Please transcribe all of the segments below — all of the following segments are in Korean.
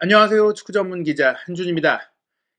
안녕하세요. 축구 전문 기자 한준입니다.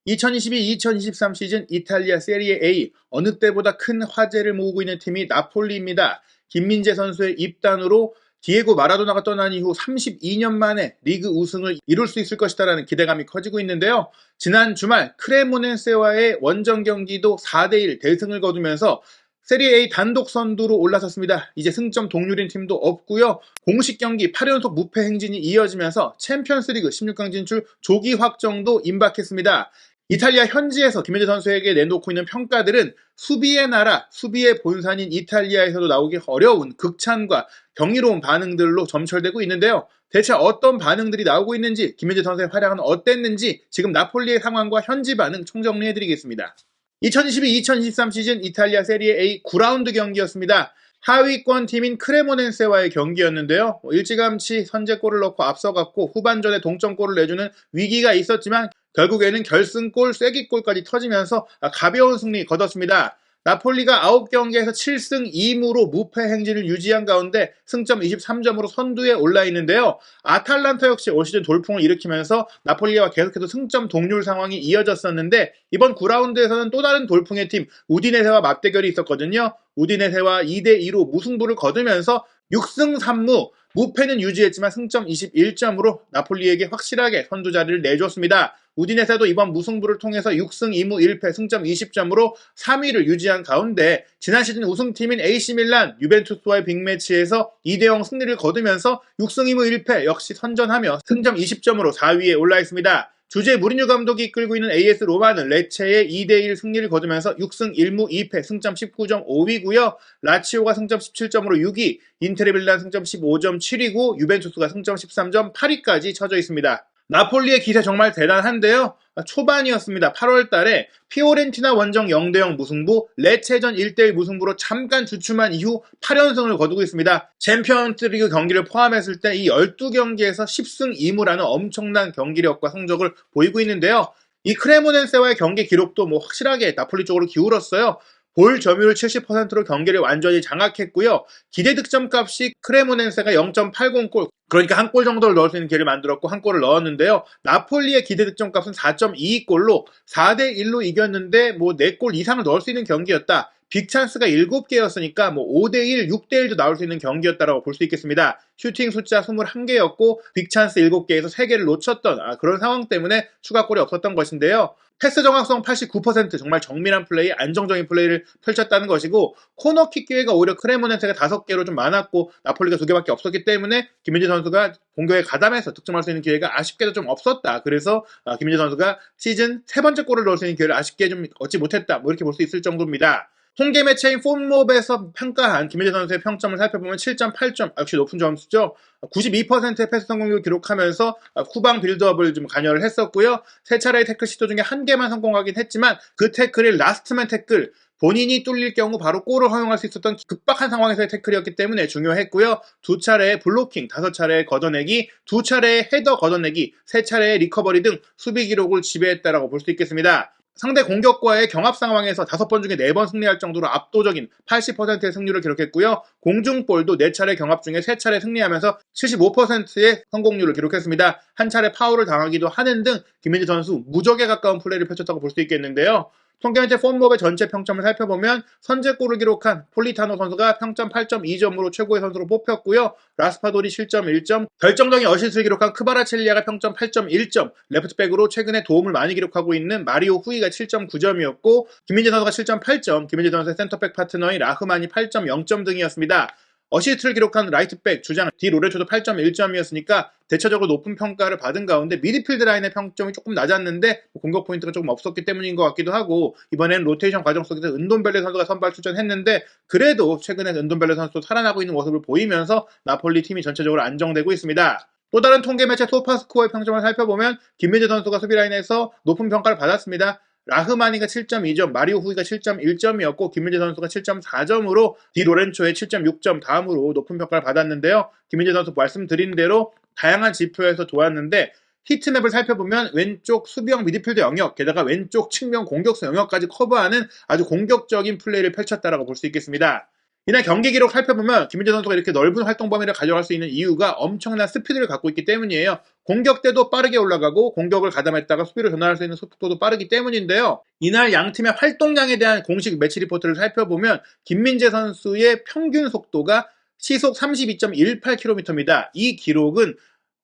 2022-2023 시즌 이탈리아 세리에 A 어느 때보다 큰 화제를 모으고 있는 팀이 나폴리입니다. 김민재 선수의 입단으로 디에고 마라도나가 떠난 이후 32년 만에 리그 우승을 이룰 수 있을 것이다라는 기대감이 커지고 있는데요. 지난 주말 크레모넨세와의 원정 경기도 4대1 대승을 거두면서 세리에 A 단독 선두로 올라섰습니다. 이제 승점 동률인 팀도 없고요. 공식 경기 8연속 무패 행진이 이어지면서 챔피언스리그 16강 진출 조기 확정도 임박했습니다. 이탈리아 현지에서 김민재 선수에게 내놓고 있는 평가들은 수비의 나라, 수비의 본산인 이탈리아에서도 나오기 어려운 극찬과 경이로운 반응들로 점철되고 있는데요. 대체 어떤 반응들이 나오고 있는지, 김민재 선수의 활약은 어땠는지 지금 나폴리의 상황과 현지 반응 총정리해드리겠습니다. 2022-2023 시즌 이탈리아 세리에 A 9라운드 경기였습니다. 하위권 팀인 크레모넨세와의 경기였는데요. 일찌감치 선제골을 넣고 앞서갔고 후반전에 동점골을 내주는 위기가 있었지만 결국에는 결승골, 쐐기골까지 터지면서 가벼운 승리 거뒀습니다. 나폴리가 9경기에서 7승 2무로 무패 행진을 유지한 가운데 승점 23점으로 선두에 올라 있는데요. 아탈란타 역시 올 시즌 돌풍을 일으키면서 나폴리와 계속해서 승점 동률 상황이 이어졌었는데 이번 9라운드에서는 또 다른 돌풍의 팀 우디네세와 맞대결이 있었거든요. 우디네세와 2대2로 무승부를 거두면서 6승 3무 무패는 유지했지만 승점 21점으로 나폴리에게 확실하게 선두 자리를 내줬습니다. 우디네세도 이번 무승부를 통해서 6승 2무 1패 승점 20점으로 3위를 유지한 가운데 지난 시즌 우승팀인 AC밀란 유벤투스와의 빅매치에서 2대0 승리를 거두면서 6승 2무 1패 역시 선전하며 승점 20점으로 4위에 올라 있습니다. 주제 무리뉴 감독이 이끌고 있는 AS 로마는 레체의 2대1 승리를 거두면서 6승 1무 2패 승점 19점 5위고요. 라치오가 승점 17점으로 6위, 인테르 밀란 승점 15점 7위고 유벤투스가 승점 13점 8위까지 쳐져 있습니다. 나폴리의 기세 정말 대단한데요. 초반이었습니다. 8월 달에 피오렌티나 원정 0대0 무승부, 레체전 1대1 무승부로 잠깐 주춤한 이후 8연승을 거두고 있습니다. 챔피언스리그 경기를 포함했을 때 이 12경기에서 10승 2무라는 엄청난 경기력과 성적을 보이고 있는데요. 이 크레모넨세와의 경기 기록도 확실하게 나폴리 쪽으로 기울었어요. 볼 점유율 70%로 경기를 완전히 장악했고요. 기대 득점 값이 크레모넨세가 0.80골, 그러니까 한 골 정도를 넣을 수 있는 기회를 만들었고 한 골을 넣었는데요. 나폴리의 기대 득점 값은 4.22골로 4대1로 이겼는데 4골 이상을 넣을 수 있는 경기였다. 빅찬스가 7개였으니까 5대1, 6대1도 나올 수 있는 경기였다라고 볼 수 있겠습니다. 슈팅 숫자 21개였고 빅찬스 7개에서 3개를 놓쳤던 그런 상황 때문에 추가골이 없었던 것인데요. 패스 정확성 89% 정말 정밀한 플레이, 안정적인 플레이를 펼쳤다는 것이고 코너킥 기회가 오히려 크레모넨세가 5개로 좀 많았고 나폴리가 2개밖에 없었기 때문에 김민재 선수가 공격에 가담해서 득점할 수 있는 기회가 아쉽게도 좀 없었다. 그래서 김민재 선수가 시즌 3번째 골을 넣을 수 있는 기회를 아쉽게 좀 얻지 못했다. 이렇게 볼 수 있을 정도입니다. 통계 매체인 폼몹에서 평가한 김민재 선수의 평점을 살펴보면 7.8점, 역시 높은 점수죠. 92%의 패스 성공률을 기록하면서 후방 빌드업을 좀 관여를 했었고요. 3차례의 태클 시도 중에 1개만 성공하긴 했지만 그 태클이 라스트맨 태클, 본인이 뚫릴 경우 바로 골을 허용할 수 있었던 급박한 상황에서의 태클이었기 때문에 중요했고요. 2차례의 블로킹, 5차례의 걷어내기, 2차례의 헤더 걷어내기, 3차례의 리커버리 등 수비 기록을 지배했다라고 볼 수 있겠습니다. 상대 공격과의 경합 상황에서 5번 중에 4번 승리할 정도로 압도적인 80%의 승률을 기록했고요. 공중볼도 4차례 경합 중에 3차례 승리하면서 75%의 성공률을 기록했습니다. 한 차례 파울을 당하기도 하는 등 김민재 선수 무적에 가까운 플레이를 펼쳤다고 볼 수 있겠는데요. 통계매체 폼몹의 전체 평점을 살펴보면 선제골을 기록한 폴리타노 선수가 평점 8.2점으로 최고의 선수로 뽑혔고요. 라스파도리 7.1점, 결정적인 어시스트를 기록한 크바라첼리아가 평점 8.1점, 레프트백으로 최근에 도움을 많이 기록하고 있는 마리오 후이가 7.9점이었고 김민재 선수가 7.8점, 김민재 선수의 센터백 파트너인 라흐만이 8.0점 등이었습니다. 어시스트를 기록한 라이트백 주장 디 로렌초도 8.1점이었으니까 대체적으로 높은 평가를 받은 가운데 미드필드 라인의 평점이 조금 낮았는데 공격 포인트가 조금 없었기 때문인 것 같기도 하고 이번엔 로테이션 과정 속에서 은돈벨레 선수가 선발 출전했는데 그래도 최근에 은돈벨레 선수도 살아나고 있는 모습을 보이면서 나폴리 팀이 전체적으로 안정되고 있습니다. 또 다른 통계 매체 소파스코어의 평점을 살펴보면 김민재 선수가 수비 라인에서 높은 평가를 받았습니다. 라흐마니가 7.2점, 마리오 후이가 7.1점이었고 김민재 선수가 7.4점으로 디 로렌초의 7.6점 다음으로 높은 평가를 받았는데요. 김민재 선수 말씀드린 대로 다양한 지표에서 좋았는데 히트맵을 살펴보면 왼쪽 수비형 미드필드 영역, 게다가 왼쪽 측면 공격수 영역까지 커버하는 아주 공격적인 플레이를 펼쳤다라고 볼 수 있겠습니다. 이날 경기 기록 살펴보면 김민재 선수가 이렇게 넓은 활동 범위를 가져갈 수 있는 이유가 엄청난 스피드를 갖고 있기 때문이에요. 공격 때도 빠르게 올라가고 공격을 가담했다가 수비로 전환할 수 있는 속도도 빠르기 때문인데요. 이날 양 팀의 활동량에 대한 공식 매치 리포트를 살펴보면 김민재 선수의 평균 속도가 시속 32.18km입니다. 이 기록은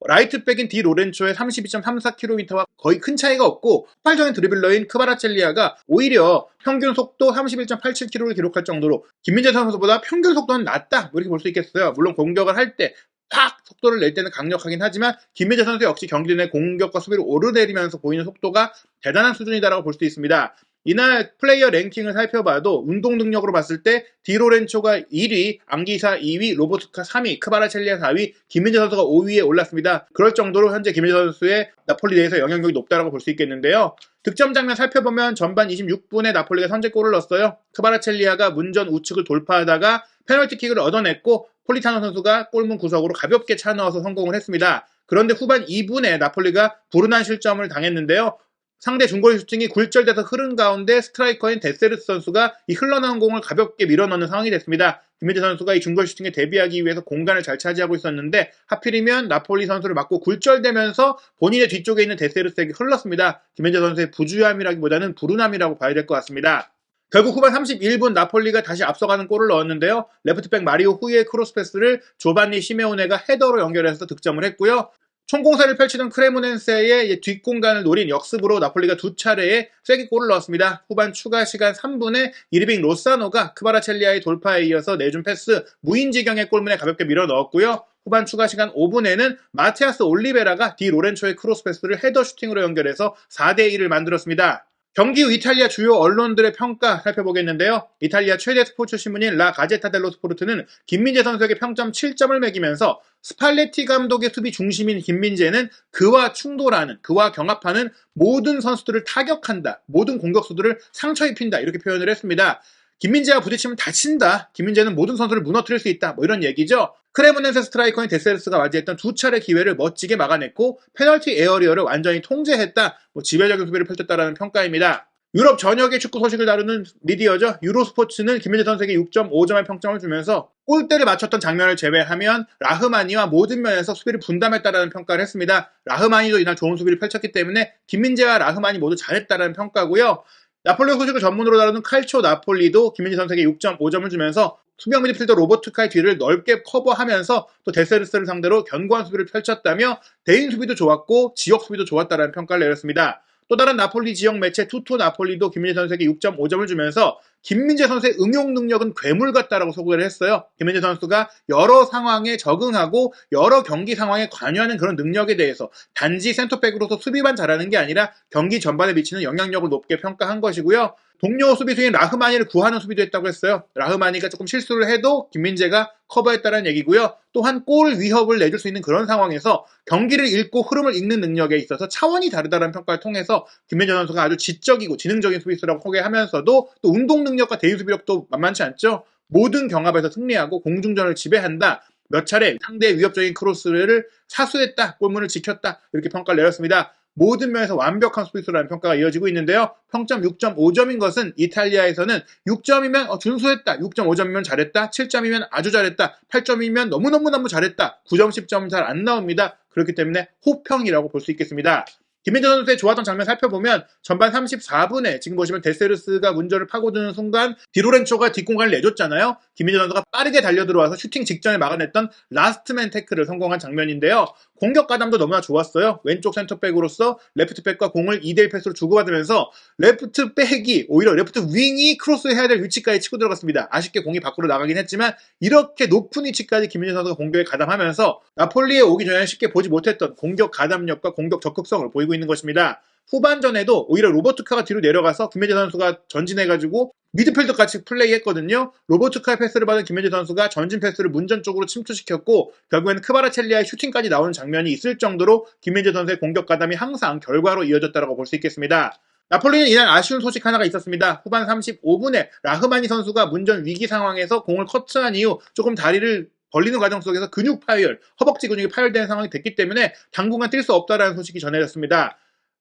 라이트백인 디 로렌초의 32.34km와 거의 큰 차이가 없고 폭발적인 드리블러인 크바라첼리아가 오히려 평균 속도 31.87km를 기록할 정도로 김민재 선수보다 평균 속도는 낮다 이렇게 볼 수 있겠어요. 물론 공격을 할 때 팍 속도를 낼 때는 강력하긴 하지만 김민재 선수 역시 경기 내 공격과 수비를 오르내리면서 보이는 속도가 대단한 수준이다라고 볼 수 있습니다. 이날 플레이어 랭킹을 살펴봐도 운동 능력으로 봤을 때 디로렌초가 1위, 앙기사 2위, 로보트카 3위, 크바라첼리아 4위, 김민재 선수가 5위에 올랐습니다. 그럴 정도로 현재 김민재 선수의 나폴리 내에서 영향력이 높다고 볼 수 있겠는데요. 득점 장면 살펴보면 전반 26분에 나폴리가 선제골을 넣었어요. 크바라첼리아가 문전 우측을 돌파하다가 페널티킥을 얻어냈고 폴리타노 선수가 골문 구석으로 가볍게 차 넣어서 성공을 했습니다. 그런데 후반 2분에 나폴리가 불운한 실점을 당했는데요. 상대 중거리 슈팅이 굴절돼서 흐른 가운데 스트라이커인 데세르스 선수가 이 흘러나온 공을 가볍게 밀어넣는 상황이 됐습니다. 김민재 선수가 이 중거리 슈팅에 대비하기 위해서 공간을 잘 차지하고 있었는데 하필이면 나폴리 선수를 맞고 굴절되면서 본인의 뒤쪽에 있는 데세르스에게 흘렀습니다. 김민재 선수의 부주의함이라기보다는 불운함이라고 봐야 될 것 같습니다. 결국 후반 31분 나폴리가 다시 앞서가는 골을 넣었는데요. 레프트백 마리오 후이의 크로스 패스를 조반니 시메오네가 헤더로 연결해서 득점을 했고요. 총공사를 펼치던 크레모넨세의 뒷공간을 노린 역습으로 나폴리가 두 차례에 쐐기골을 넣었습니다. 후반 추가 시간 3분에 이르빙 로사노가 크바라첼리아의 돌파에 이어서 내준 패스 무인지경의 골문에 가볍게 밀어 넣었고요. 후반 추가 시간 5분에는 마티아스 올리베라가 디 로렌초의 크로스 패스를 헤더 슈팅으로 연결해서 4대1을 만들었습니다. 경기 후 이탈리아 주요 언론들의 평가 살펴보겠는데요. 이탈리아 최대 스포츠 신문인 라 가제타 델로 스포르트는 김민재 선수에게 평점 7점을 매기면서 스팔레티 감독의 수비 중심인 김민재는 그와 충돌하는, 그와 경합하는 모든 선수들을 타격한다, 모든 공격수들을 상처 입힌다 이렇게 표현을 했습니다. 김민재와 부딪히면 다친다. 김민재는 모든 선수를 무너뜨릴 수 있다. 이런 얘기죠. 크레모넨세 스트라이커인 데세르스가 맞이했던 두 차례 기회를 멋지게 막아냈고 페널티 에어리어를 완전히 통제했다. 지배적인 수비를 펼쳤다라는 평가입니다. 유럽 전역의 축구 소식을 다루는 미디어죠. 유로스포츠는 김민재 선수에게 6.5점의 평점을 주면서 골대를 맞췄던 장면을 제외하면 라흐마니와 모든 면에서 수비를 분담했다라는 평가를 했습니다. 라흐마니도 이날 좋은 수비를 펼쳤기 때문에 김민재와 라흐마니 모두 잘했다라는 평가고요. 나폴리 소식을 전문으로 다루는 칼초 나폴리도 김민재 선수에게 6.5점을 주면서 수비형 미드필더 로버트카의 뒤를 넓게 커버하면서 또 데세르스를 상대로 견고한 수비를 펼쳤다며 대인 수비도 좋았고 지역 수비도 좋았다라는 평가를 내렸습니다. 또 다른 나폴리 지역 매체 투토 나폴리도 김민재 선수에게 6.5점을 주면서 김민재 선수의 응용 능력은 괴물 같다라고 소개를 했어요. 김민재 선수가 여러 상황에 적응하고 여러 경기 상황에 관여하는 그런 능력에 대해서 단지 센터백으로서 수비만 잘하는 게 아니라 경기 전반에 미치는 영향력을 높게 평가한 것이고요. 동료 수비수인 라흐마니를 구하는 수비도 했다고 했어요. 라흐마니가 조금 실수를 해도 김민재가 커버했다는 얘기고요. 또한 골 위협을 내줄 수 있는 그런 상황에서 경기를 읽고 흐름을 읽는 능력에 있어서 차원이 다르다는 평가를 통해서 김민재 선수가 아주 지적이고 지능적인 수비수라고 소개하면서도 또 운동 능력과 대인 수비력도 만만치 않죠. 모든 경합에서 승리하고 공중전을 지배한다. 몇 차례 상대의 위협적인 크로스를 사수했다. 골문을 지켰다. 이렇게 평가를 내렸습니다. 모든 면에서 완벽한 수비수라는 평가가 이어지고 있는데요. 평점 6.5점인 것은 이탈리아에서는 6점이면 준수했다, 6.5점이면 잘했다, 7점이면 아주 잘했다, 8점이면 너무너무 잘했다, 9점, 10점은 잘 안 나옵니다. 그렇기 때문에 호평이라고 볼 수 있겠습니다. 김민재 선수의 좋았던 장면 살펴보면 전반 34분에 지금 보시면 데세르스가 문전을 파고드는 순간 디로렌초가 뒷공간을 내줬잖아요. 김민재 선수가 빠르게 달려들어와서 슈팅 직전에 막아냈던 라스트맨 태클을 성공한 장면인데요. 공격 가담도 너무나 좋았어요. 왼쪽 센터백으로서 레프트백과 공을 2대1 패스로 주고받으면서 레프트백이 오히려 레프트 윙이 크로스해야 될 위치까지 치고 들어갔습니다. 아쉽게 공이 밖으로 나가긴 했지만 이렇게 높은 위치까지 김민재 선수가 공격에 가담하면서 나폴리에 오기 전에 쉽게 보지 못했던 공격 가담력과 공격 적극성을 보이고 있는 것입니다. 후반전에도 오히려 로버트카가 뒤로 내려가서 김민재 선수가 전진해가지고 미드필더 같이 플레이했거든요. 로버트카의 패스를 받은 김민재 선수가 전진 패스를 문전 쪽으로 침투시켰고 결국에는 크바라첼리아의 슈팅까지 나오는 장면이 있을 정도로 김민재 선수의 공격 가담이 항상 결과로 이어졌다고 볼 수 있겠습니다. 나폴리는 이날 아쉬운 소식 하나가 있었습니다. 후반 35분에 라흐마니 선수가 문전 위기 상황에서 공을 커트한 이후 조금 다리를 벌리는 과정 속에서 근육 파열, 허벅지 근육이 파열되는 상황이 됐기 때문에 당분간 뛸 수 없다라는 소식이 전해졌습니다.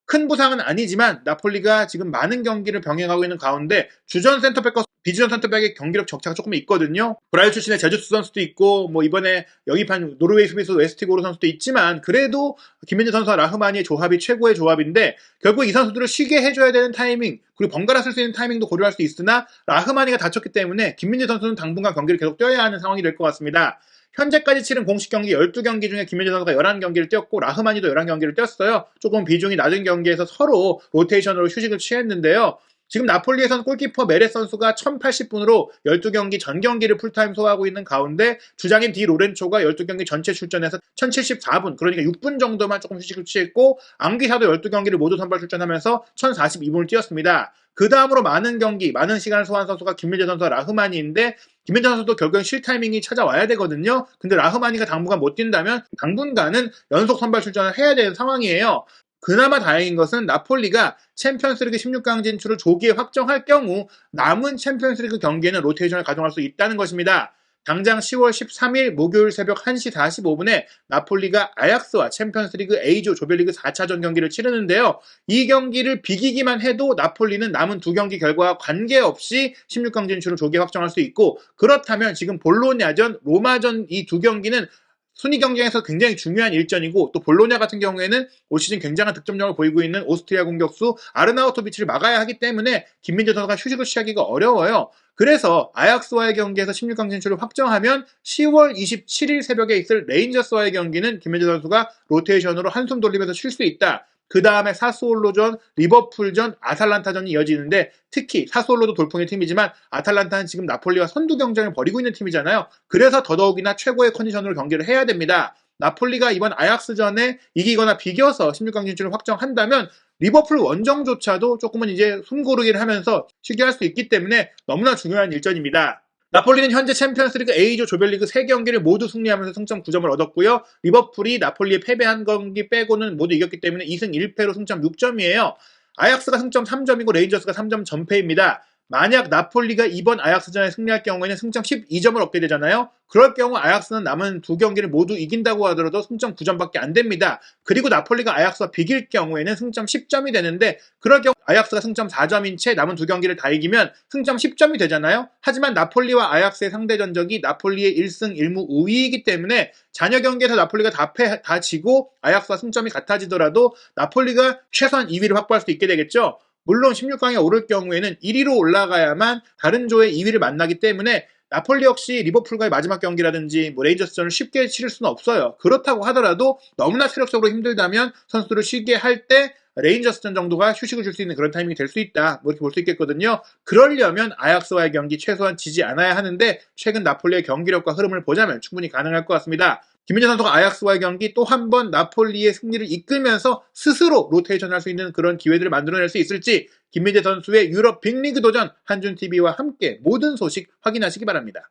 큰 부상은 아니지만 나폴리가 지금 많은 경기를 병행하고 있는 가운데 주전 센터백과 비주전 센터백의 경기력 적차가 조금 있거든요. 브라질 출신의 제주스 선수도 있고 뭐 이번에 영입한 노르웨이 수비수 웨스티고르 선수도 있지만 그래도 김민재 선수와 라흐마니의 조합이 최고의 조합인데 결국 이 선수들을 쉬게 해줘야 되는 타이밍 그리고 번갈아 쓸 수 있는 타이밍도 고려할 수 있으나 라흐마니가 다쳤기 때문에 김민재 선수는 당분간 경기를 계속 뛰어야 하는 상황이 될 것 같습니다. 현재까지 치른 공식 경기 12경기 중에 김민재 선수가 11경기를 뛰었고 라흐마니도 11경기를 뛰었어요. 조금 비중이 낮은 경기에서 서로 로테이션으로 휴식을 취했는데요. 지금 나폴리에서는 골키퍼 메레 선수가 1080분으로 12경기 전 경기를 풀타임 소화하고 있는 가운데 주장인 디 로렌초가 12경기 전체 출전해서 1074분 그러니까 6분 정도만 조금 휴식을 취했고 앙기사도 12경기를 모두 선발 출전하면서 1042분을 뛰었습니다. 그 다음으로 많은 경기, 많은 시간을 소화한 선수가 김민재 선수와 라흐마니인데 김민재 선수도 결국엔 쉴 타이밍이 찾아와야 되거든요. 근데 라흐마니가 당분간 못 뛴다면 당분간은 연속 선발 출전을 해야 되는 상황이에요. 그나마 다행인 것은 나폴리가 챔피언스리그 16강 진출을 조기에 확정할 경우 남은 챔피언스리그 경기에는 로테이션을 가동할 수 있다는 것입니다. 당장 10월 13일 목요일 새벽 1시 45분에 나폴리가 아약스와 챔피언스리그 A조 조별리그 4차전 경기를 치르는데요. 이 경기를 비기기만 해도 나폴리는 남은 두 경기 결과와 관계없이 16강 진출을 조기에 확정할 수 있고 그렇다면 지금 볼로냐전, 로마전 이 두 경기는 순위 경쟁에서 굉장히 중요한 일전이고 또 볼로냐 같은 경우에는 올 시즌 굉장한 득점력을 보이고 있는 오스트리아 공격수 아르나우토비치를 막아야 하기 때문에 김민재 선수가 휴식을 취하기가 어려워요. 그래서 아약스와의 경기에서 16강 진출을 확정하면 10월 27일 새벽에 있을 레인저스와의 경기는 김민재 선수가 로테이션으로 한숨 돌리면서 쉴 수 있다. 그 다음에 사스올로전, 리버풀전, 아탈란타전이 이어지는데 특히 사스올로도 돌풍의 팀이지만 아탈란타는 지금 나폴리와 선두 경쟁을 벌이고 있는 팀이잖아요. 그래서 더더욱이나 최고의 컨디션으로 경기를 해야 됩니다. 나폴리가 이번 아약스전에 이기거나 비겨서 16강 진출을 확정한다면 리버풀 원정조차도 조금은 이제 숨고르기를 하면서 쉬게 할 수 있기 때문에 너무나 중요한 일전입니다. 나폴리는 현재 챔피언스리그 A조 조별리그 3경기를 모두 승리하면서 승점 9점을 얻었고요. 리버풀이 나폴리에 패배한 경기 빼고는 모두 이겼기 때문에 2승 1패로 승점 6점이에요. 아약스가 승점 3점이고 레인저스가 3점 전패입니다. 만약 나폴리가 이번 아약스전에 승리할 경우에는 승점 12점을 얻게 되잖아요. 그럴 경우 아약스는 남은 두 경기를 모두 이긴다고 하더라도 승점 9점밖에 안 됩니다. 그리고 나폴리가 아약스와 비길 경우에는 승점 10점이 되는데 그럴 경우 아약스가 승점 4점인 채 남은 두 경기를 다 이기면 승점 10점이 되잖아요. 하지만 나폴리와 아약스의 상대 전적이 나폴리의 1승 1무 우위이기 때문에 잔여 경기에서 나폴리가 다 지고 아약스와 승점이 같아지더라도 나폴리가 최소한 2위를 확보할 수 있게 되겠죠. 물론 16강에 오를 경우에는 1위로 올라가야만 다른 조의 2위를 만나기 때문에 나폴리 역시 리버풀과의 마지막 경기라든지 레인저스전을 쉽게 치를 수는 없어요. 그렇다고 하더라도 너무나 체력적으로 힘들다면 선수들을 쉬게 할 때 레인저스전 정도가 휴식을 줄 수 있는 그런 타이밍이 될 수 있다. 이렇게 볼 수 있겠거든요. 그러려면 아약스와의 경기 최소한 지지 않아야 하는데 최근 나폴리의 경기력과 흐름을 보자면 충분히 가능할 것 같습니다. 김민재 선수가 아약스와의 경기 또 한 번 나폴리의 승리를 이끌면서 스스로 로테이션 할 수 있는 그런 기회들을 만들어낼 수 있을지 김민재 선수의 유럽 빅리그 도전 한준TV와 함께 모든 소식 확인하시기 바랍니다.